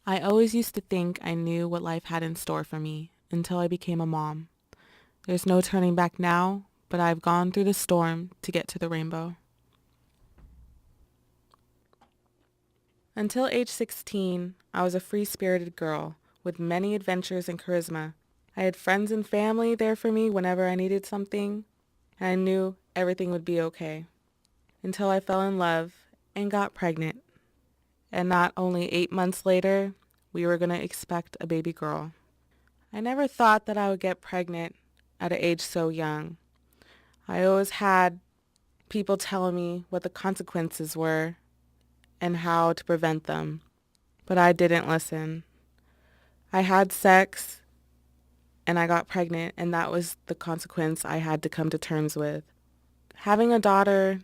I always used to think I knew what life had in store for me until I became a mom. There's no turning back now, but I've gone through the storm to get to the rainbow. Until age 16, I was a free-spirited girl with many adventures and charisma. I had friends and family there for me whenever I needed something, and I knew everything would be okay. Until I fell in love and got pregnant. And not only 8 months later, we were going to expect a baby girl. I never thought that I would get pregnant at an age so young. I always had people telling me what the consequences were and how to prevent them, but I didn't listen. I had sex and I got pregnant, and that was the consequence I had to come to terms with. Having a daughter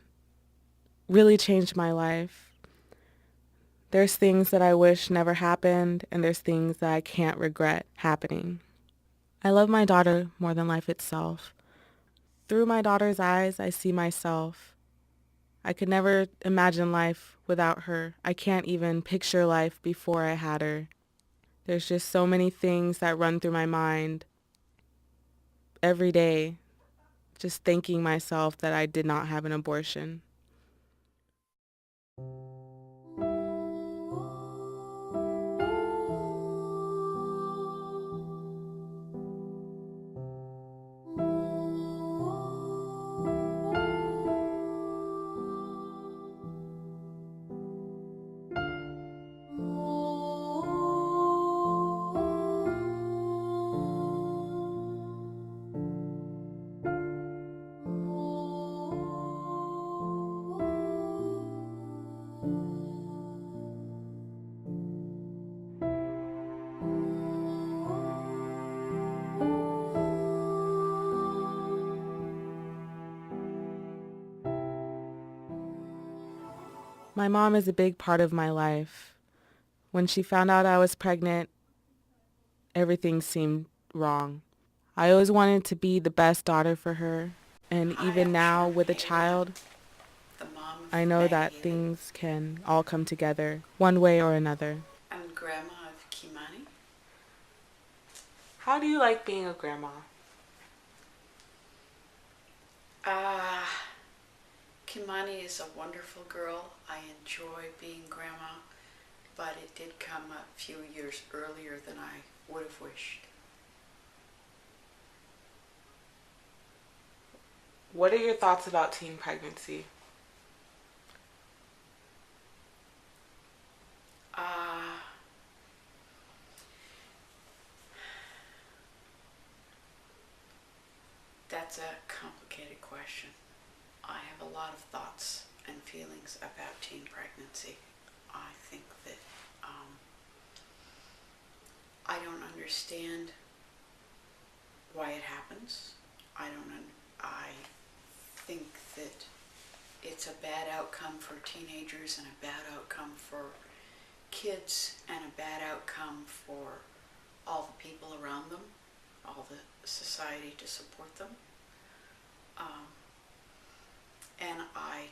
really changed my life. There's things that I wish never happened, and there's things that I can't regret happening. I love my daughter more than life itself. Through my daughter's eyes, I see myself. I could never imagine life without her. I can't even picture life before I had her. There's just so many things that run through my mind every day, just thanking myself that I did not have an abortion. My mom is a big part of my life. When she found out I was pregnant, everything seemed wrong. I always wanted to be the best daughter for her, and Hi, even I'm now with a Sharpay, child, the mom I of know that Maggie things can all come together one way or another. and grandma of Kimani. How do you like being a grandma? Uh, Kimani is a wonderful girl. I enjoy being grandma, but it did come a few years earlier than I would have wished. What are your thoughts about teen pregnancy? Uh, that's a complicated question. I have a lot of thoughts and feelings about teen pregnancy. I think that I don't understand why it happens. I don't. I think that it's a bad outcome for teenagers and a bad outcome for kids and a bad outcome for all the people around them, all the society to support them. Um, and I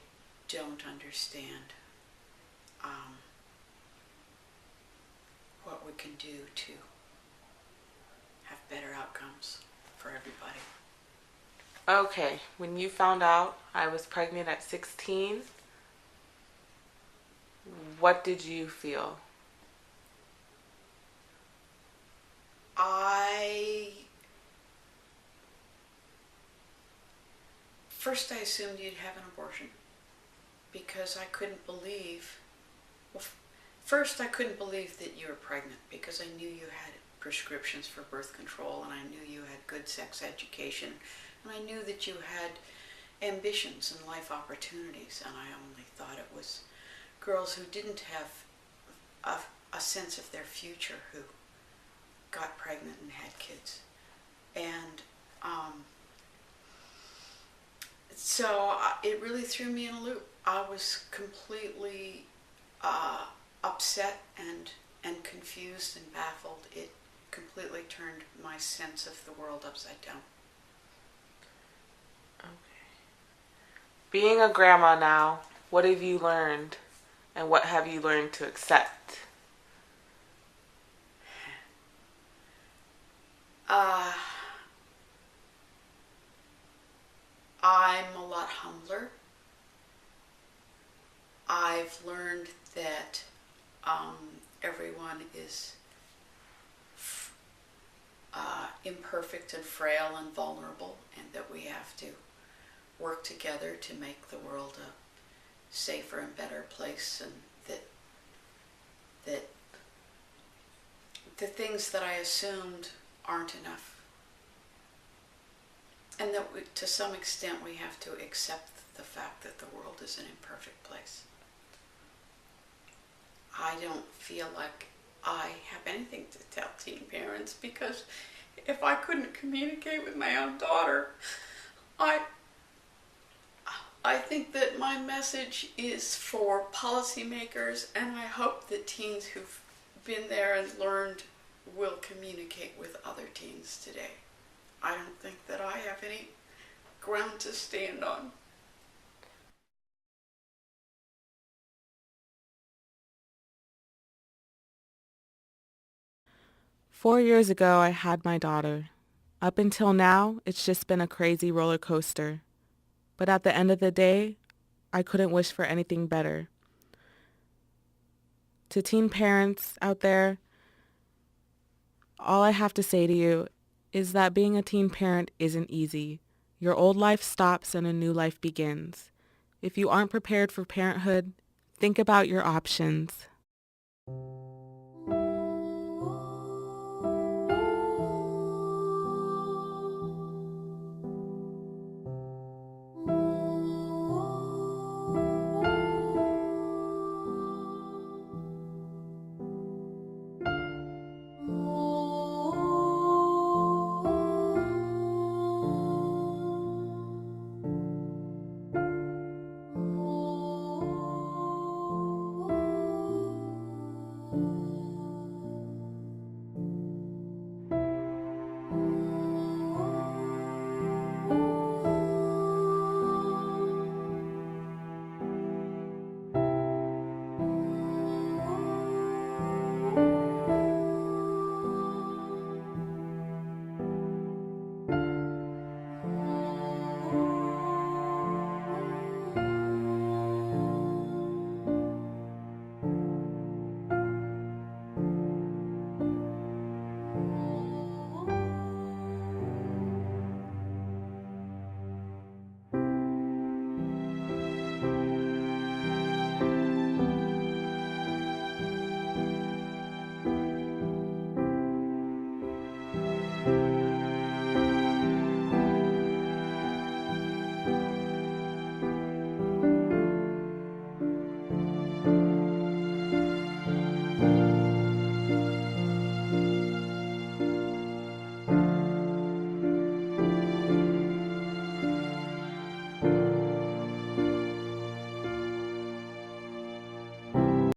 don't understand um, what we can do to have better outcomes for everybody. Okay, when you found out I was pregnant at 16, what did you feel? I First I assumed you'd have an abortion because I couldn't believe. Well, first I couldn't believe that you were pregnant because I knew you had prescriptions for birth control and I knew you had good sex education and I knew that you had ambitions and life opportunities, and I only thought it was girls who didn't have a sense of their future who got pregnant and had kids. And so it really threw me in a loop. I was completely upset and confused and baffled. It completely turned my sense of the world upside down. Being a grandma now, what have you learned and what have you learned to accept? Uh, I'm a lot humbler. I've learned that um, everyone is imperfect and frail and vulnerable, and that we have to work together to make the world a safer and better place, and that the things that I assumed aren't enough, and that to some extent we have to accept the fact that the world is an imperfect place. I don't feel like I have anything to tell teen parents, because if I couldn't communicate with my own daughter, I I think that my message is for policymakers, and I hope that teens who've been there and learned will communicate with other teens today. I don't think that I have any ground to stand on. 4 years ago, I had my daughter. Up until now, it's just been a crazy roller coaster. But at the end of the day, I couldn't wish for anything better. To teen parents out there, all I have to say to you is that being a teen parent isn't easy. Your old life stops and a new life begins. If you aren't prepared for parenthood, think about your options.